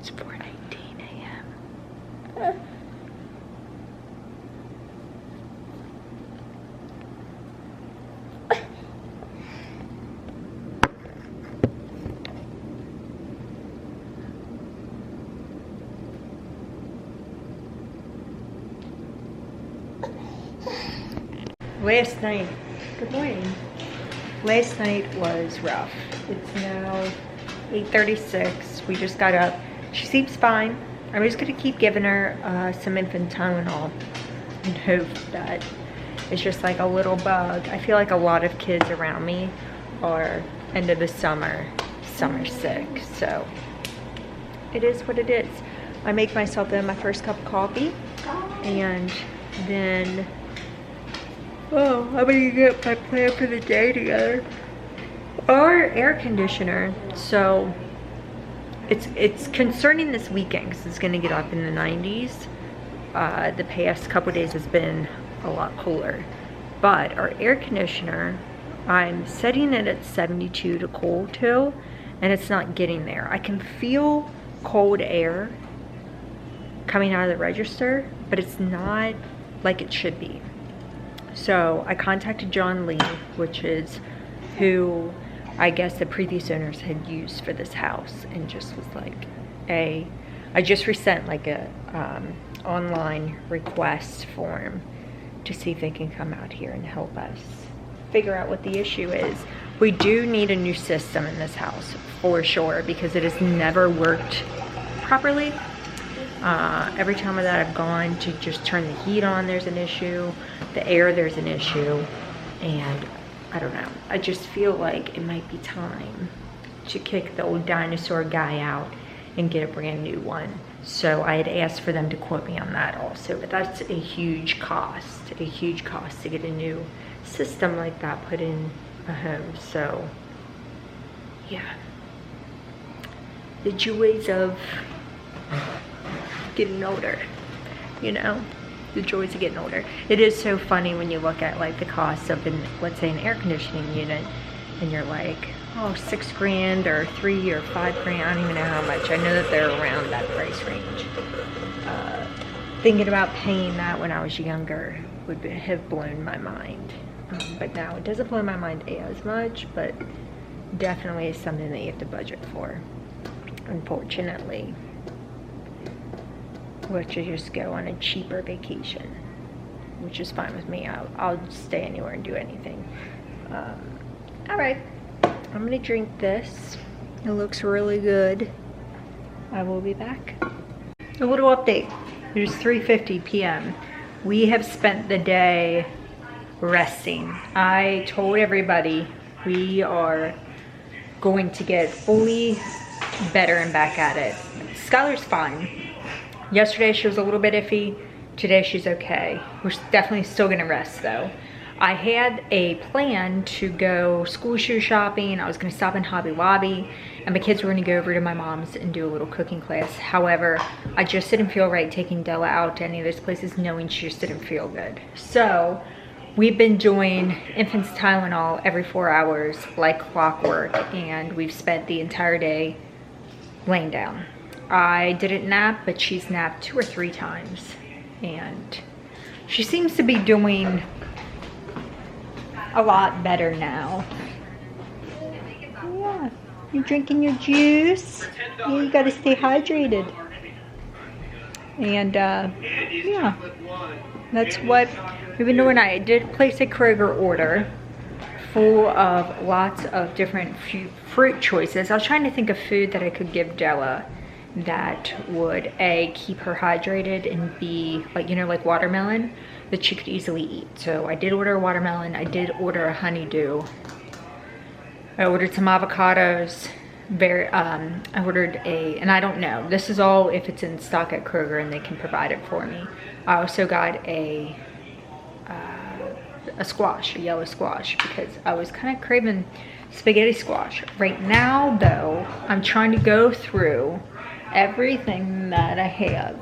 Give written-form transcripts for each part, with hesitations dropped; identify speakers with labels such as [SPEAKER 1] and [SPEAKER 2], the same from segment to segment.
[SPEAKER 1] It's 4:19 a.m. Last night, good morning. Last night was rough. It's now 8:36. We just got up. She seems fine. I'm just gonna keep giving her some infant Tylenol and hope that it's just like a little bug. I feel like a lot of kids around me are end of the summer sick. So it is what it is. I make myself my first cup of coffee and then I'm gonna get my plan for the day together. Our air conditioner, so it's concerning this weekend because it's gonna get up in the 90s. The past couple days has been a lot cooler, but our air conditioner, I'm setting it at 72 to cool to, and it's not getting there. I can feel cold air coming out of the register, but it's not like it should be. So I contacted John Lee, which is who I guess the previous owners had used for this house, and just was like, I just resent like a online request form to see if they can come out here and help us figure out what the issue is. We do need a new system in this house for sure, because it has never worked properly. Every time that I've gone to just turn the heat on, there's an issue. The air, there's an issue. And I don't know. I just feel like it might be time to kick the old dinosaur guy out and get a brand new one. So I had asked for them to quote me on that also. But that's a huge cost to get a new system like that put in a home. So yeah. The joys of getting older, you know, the joys of getting older. It is so funny when you look at like the cost of let's say an air conditioning unit, and you're like, oh, $6 grand or $3 or $5 grand. I don't even know how much. I know that they're around that price range. Thinking about paying that when I was younger would have blown my mind. But now it doesn't blow my mind as much, but definitely is something that you have to budget for, unfortunately. Which is just go on a cheaper vacation, which is fine with me. I'll stay anywhere and do anything. All right, I'm gonna drink this. It looks really good. I will be back. A little update. It is 3:50 p.m. We have spent the day resting. I told everybody we are going to get fully better and back at it. Skylar's fine. Yesterday she was a little bit iffy. Today she's okay. We're definitely still gonna rest though. I had a plan to go school shoe shopping. I was gonna stop in Hobby Lobby, and my kids were gonna go over to my mom's and do a little cooking class. However, I just didn't feel right taking Della out to any of those places knowing she just didn't feel good. So we've been doing infant's Tylenol every 4 hours like clockwork, and we've spent the entire day laying down. I didn't nap, but she's napped 2 or 3 times, and she seems to be doing a lot better now. Yeah, you drinking your juice? Yeah, you gotta stay hydrated. And yeah, that's what we've been doing. I did place a Kroger order full of lots of different fruit choices. I was trying to think of food that I could give Della that would A, keep her hydrated, and B, like, you know, like watermelon that she could easily eat. So I did order a watermelon. I did order a honeydew. I ordered some avocados. I ordered and I don't know, this is all if it's in stock at Kroger and they can provide it for me. I also got a squash, a yellow squash, because I was kind of craving spaghetti squash. Right now though, I'm trying to go through everything that I have.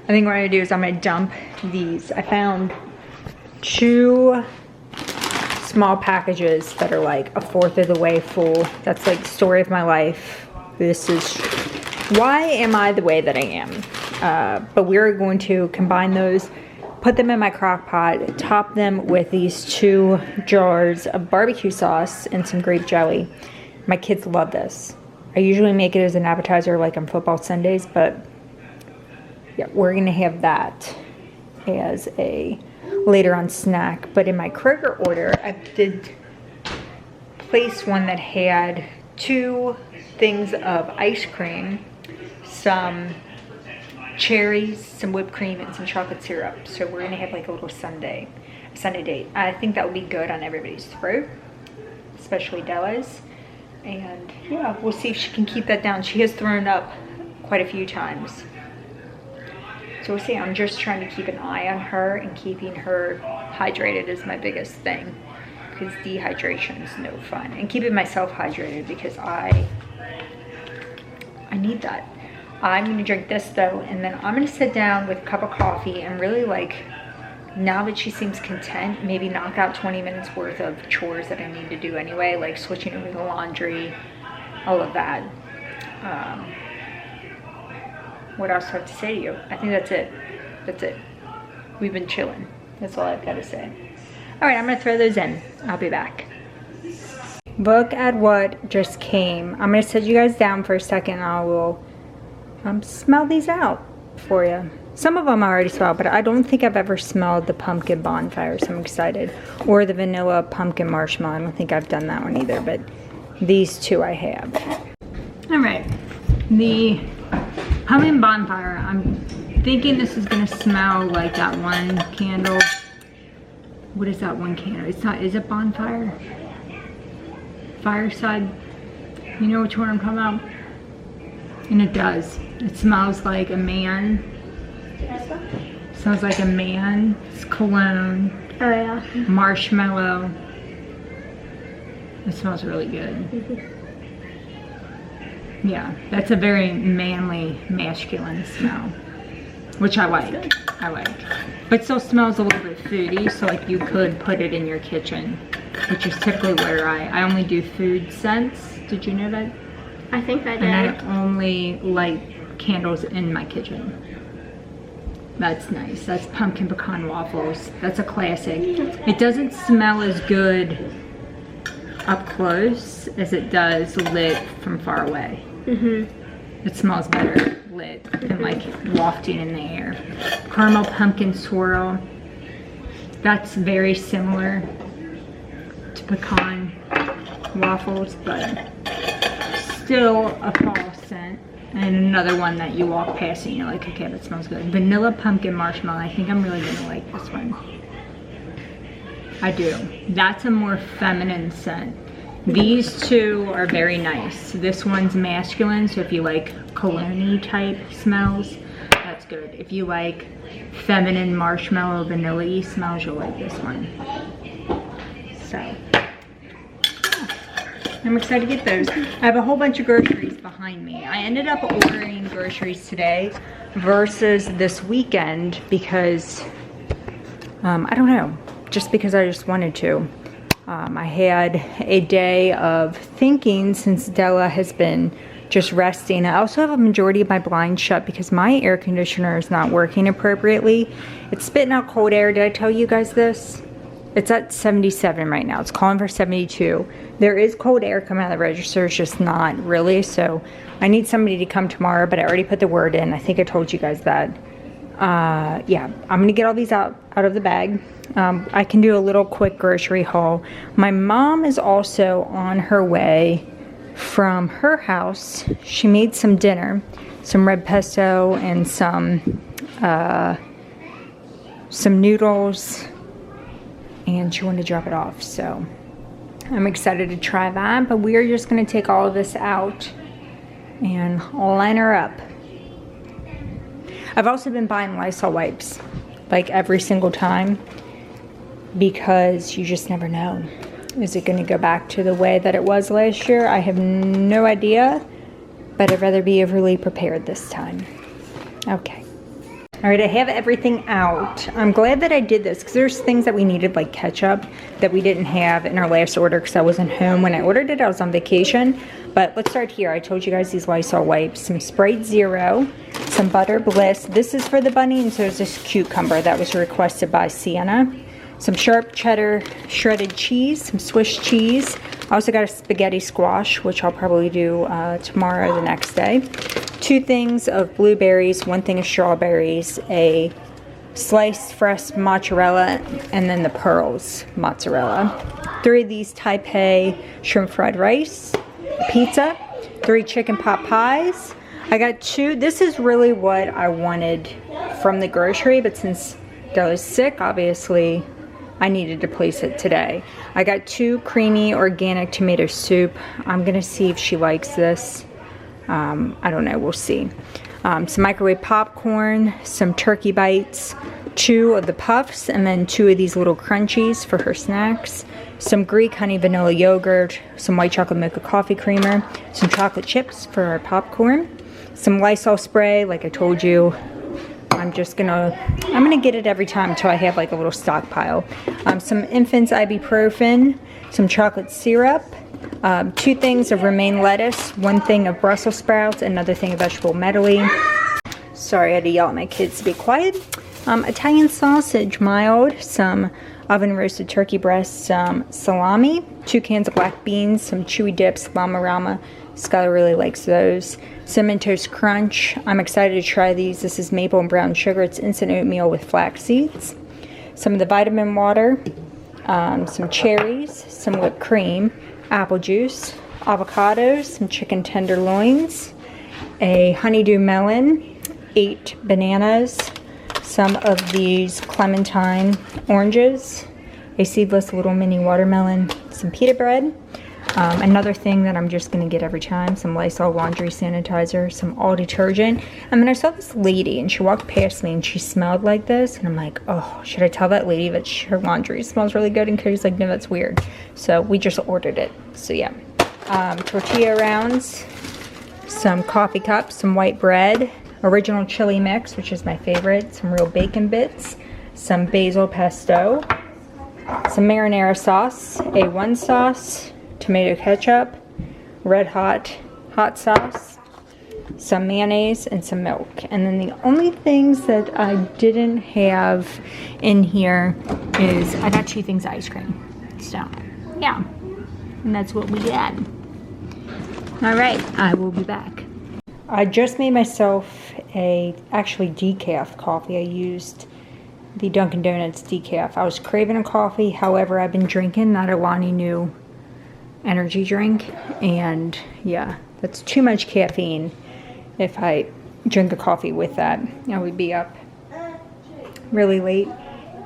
[SPEAKER 1] I think what I'm gonna do is I'm gonna dump these. I found 2 small packages that are like 1/4 of the way full. That's like story of my life. This is why am I the way that I am? But we're going to combine those, put them in my crock pot, top them with these 2 jars of barbecue sauce and some grape jelly. My kids love this. I usually make it as an appetizer like on football Sundays, but yeah, we're gonna have that as a later on snack. But in my Kroger order, I did place one that had 2 things of ice cream, some cherries, some whipped cream, and some chocolate syrup. So we're gonna have like a little Sunday date. I think that would be good on everybody's throat, especially Della's. And yeah, we'll see if she can keep that down. She has thrown up quite a few times. So we'll see. I'm just trying to keep an eye on her, and keeping her hydrated is my biggest thing, because dehydration is no fun. And keeping myself hydrated, because I need that. I'm gonna drink this though, and then I'm gonna sit down with a cup of coffee and really, like, now that she seems content, maybe knock out 20 minutes worth of chores that I need to do anyway, like switching over the laundry, all of that. What else do I have to say to you? I think that's it. That's it. We've been chilling. That's all I've got to say. All right, I'm gonna throw those in. I'll be back. Look at what just came. I'm gonna set you guys down for a second. I will smell these out for you. Some of them I already smelled, but I don't think I've ever smelled the pumpkin bonfire, so I'm excited. Or the vanilla pumpkin marshmallow. I don't think I've done that one either, but these 2 I have. All right, the pumpkin bonfire. I'm thinking this is gonna smell like that one candle. What is that one candle? It's not, is it bonfire? Fireside. You know which one I'm talking about? And it does. It smells like a man. Smells like a man's cologne.
[SPEAKER 2] Oh yeah.
[SPEAKER 1] Marshmallow. It smells really good. Yeah, that's a very manly, masculine smell, which I like. I like. But still smells a little bit foody, so like you could put it in your kitchen, which is typically where I only do food scents. Did you know that?
[SPEAKER 2] I think I did.
[SPEAKER 1] And I only light candles in my kitchen. That's nice. That's pumpkin pecan waffles. That's a classic. It doesn't smell as good up close as it does lit from far away. It smells better lit and like wafting in the air. Caramel pumpkin swirl. That's very similar to pecan waffles, but still a fall scent. And another one that you walk past and you're like, okay, that smells good. Vanilla pumpkin marshmallow. I think I'm really gonna like this one. I do. That's a more feminine scent. These 2 are very nice. This one's masculine, so if you like cologne-y type smells, that's good. If you like feminine marshmallow vanilla-y smells, you'll like this one. So I'm excited to get those. I have a whole bunch of groceries behind me. I ended up ordering groceries today versus this weekend because, I don't know, just because I just wanted to. I had a day of thinking since Della has been just resting. I also have a majority of my blinds shut because my air conditioner is not working appropriately. It's spitting out cold air. Did I tell you guys this? It's at 77 right now. It's calling for 72. There is cold air coming out of the register. It's just not really. So I need somebody to come tomorrow, but I already put the word in. I think I told you guys that. Yeah, I'm going to get all these out of the bag. I can do a little quick grocery haul. My mom is also on her way from her house. She made some dinner, some red pesto and some noodles, and she wanted to drop it off, so I'm excited to try that. But we are just going to take all of this out and line her up. I've also been buying Lysol wipes like every single time because you just never know. Is it going to go back to the way that it was last year? I have no idea, but I'd rather be overly prepared this time. Okay. All right, I have everything out. I'm glad that I did this because there's things that we needed, like ketchup, that we didn't have in our last order because I wasn't home. When I ordered it, I was on vacation. But let's start here. I told you guys these Lysol wipes, some Sprite Zero, some Butter Bliss. This is for the bunny, and so is this cucumber that was requested by Sienna. Some sharp cheddar shredded cheese, some Swiss cheese. I also got a spaghetti squash, which I'll probably do tomorrow or the next day. 2 things of blueberries, 1 thing of strawberries, a sliced fresh mozzarella, and then the pearls mozzarella. 3 of these Taipei shrimp fried rice, a pizza, 3 chicken pot pies. I got 2. This is really what I wanted from the grocery, but since I was sick, obviously, I needed to place it today. I got 2 creamy organic tomato soup. I'm gonna see if she likes this. I don't know, we'll see. Some microwave popcorn, some turkey bites, 2 of the puffs, and then 2 of these little crunchies for her snacks. Some Greek honey vanilla yogurt, some white chocolate mocha coffee creamer, some chocolate chips for our popcorn, some Lysol spray, like I told you. I'm gonna get it every time until I have like a little stockpile. Some infant's ibuprofen, some chocolate syrup, 2 things of romaine lettuce, 1 thing of Brussels sprouts, another thing of vegetable medley. Sorry, I had to yell at my kids to be quiet. Italian sausage, mild, some oven roasted turkey breast, some salami, 2 cans of black beans, some chewy dips, Llama Rama. Skylar really likes those. Cinnamon Toast Crunch. I'm excited to try these. This is maple and brown sugar. It's instant oatmeal with flax seeds. Some of the vitamin water, some cherries, some whipped cream, apple juice, avocados, some chicken tenderloins, a honeydew melon, 8 bananas, some of these clementine oranges, a seedless little mini watermelon, some pita bread. Another thing that I'm just going to get every time, some Lysol laundry sanitizer, some all detergent. And then I saw this lady and she walked past me and she smelled like this. And I'm like, oh, should I tell that lady that her laundry smells really good? And Cody's like, no, that's weird. So we just ordered it. So yeah. Tortilla rounds, some coffee cups, some white bread, original chili mix, which is my favorite, some real bacon bits, some basil pesto, some marinara sauce, A1 sauce, tomato ketchup, red hot sauce, some mayonnaise, and some milk. And then the only things that I didn't have in here is I got 2 things of ice cream. So yeah, and that's what we got. All right, I will be back. I just made myself actually decaf coffee. I used the Dunkin' Donuts decaf. I was craving a coffee. However, I've been drinking that Alani Nu energy drink, and yeah, that's too much caffeine. If I drink a coffee with that, I would be up really late.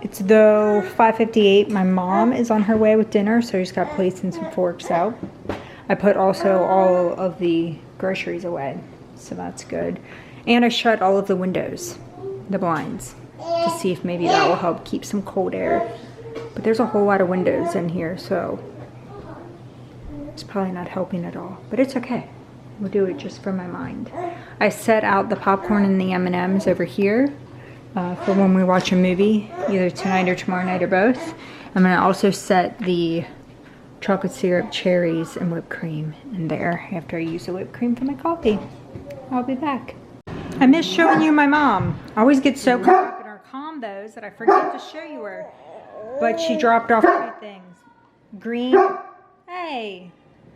[SPEAKER 1] It's though 5:58. My mom is on her way with dinner, so I just got plates and some forks out. I put also all of the groceries away, so that's good. And I shut all of the windows, the blinds, to see if maybe that will help keep some cold air. But there's a whole lot of windows in here, so it's probably not helping at all, but it's okay. We'll do it just for my mind. I set out the popcorn and the M&Ms over here for when we watch a movie, either tonight or tomorrow night or both. I'm gonna also set the chocolate syrup, cherries, and whipped cream in there after I use the whipped cream for my coffee. I'll be back. I miss showing you my mom. I always get so caught up in our combos that I forget to show you her. But she dropped off 2 things. Green, hey.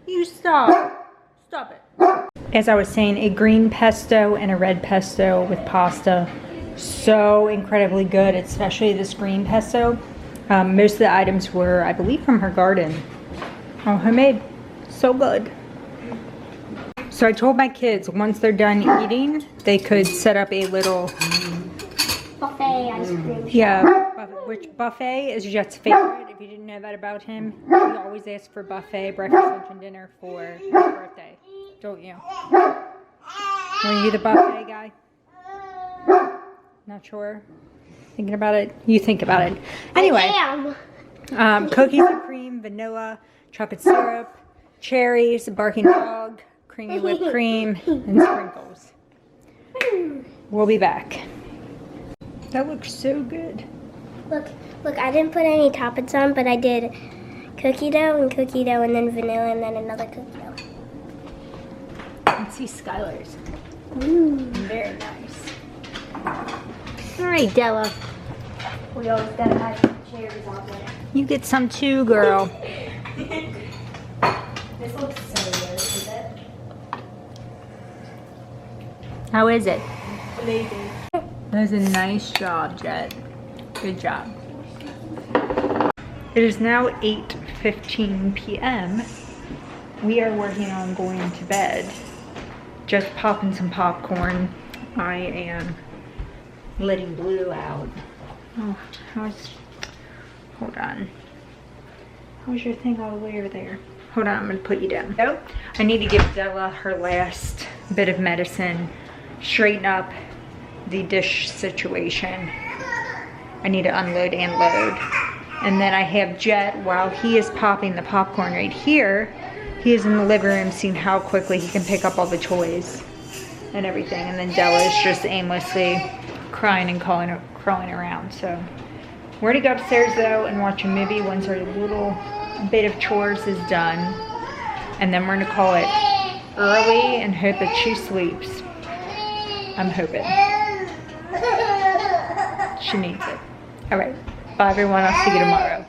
[SPEAKER 1] You stop. Stop it. As I was saying, a green pesto and a red pesto with pasta. So incredibly good, especially this green pesto. Most of the items were, I believe, from her garden. Oh, homemade. So good. So I told my kids once they're done eating, they could set up a little
[SPEAKER 2] buffet ice cream.
[SPEAKER 1] Yeah, which buffet is Jet's favorite. If you didn't know that about him, he always asks for buffet, breakfast, lunch, and dinner for his birthday. Don't you? Are you the buffet guy? Not sure. Thinking about it? You think about it. Anyway, cookies and cream, vanilla, chocolate syrup, cherries, barking dog, creamy whipped cream, and sprinkles. We'll be back. That looks so good.
[SPEAKER 2] Look, I didn't put any toppings on, but I did cookie dough, and then vanilla, and then another cookie dough.
[SPEAKER 1] Let's see Skylar's.
[SPEAKER 2] Ooh.
[SPEAKER 1] Very nice. All right, Della.
[SPEAKER 2] We always gotta have cherries on there.
[SPEAKER 1] You get some too, girl.
[SPEAKER 2] This looks so good, isn't it?
[SPEAKER 1] How is it?
[SPEAKER 2] Amazing.
[SPEAKER 1] That was a nice job, Jet. Good job. It is now 8:15 p.m. We are working on going to bed. Just popping some popcorn. I am letting Blue out. Oh, hold on. How's your thing all the way over there? Hold on, I'm gonna put you down. Nope. I need to give Della her last bit of medicine, straighten up the dish situation. I need to unload and load. And then I have Jet, while he is popping the popcorn right here, he is in the living room seeing how quickly he can pick up all the toys and everything. And then Della is just aimlessly crying and crawling around. So we're gonna go upstairs though and watch a movie once our little bit of chores is done. And then we're gonna call it early and hope that she sleeps. I'm hoping. She needs it. All right, bye everyone, I'll see you tomorrow.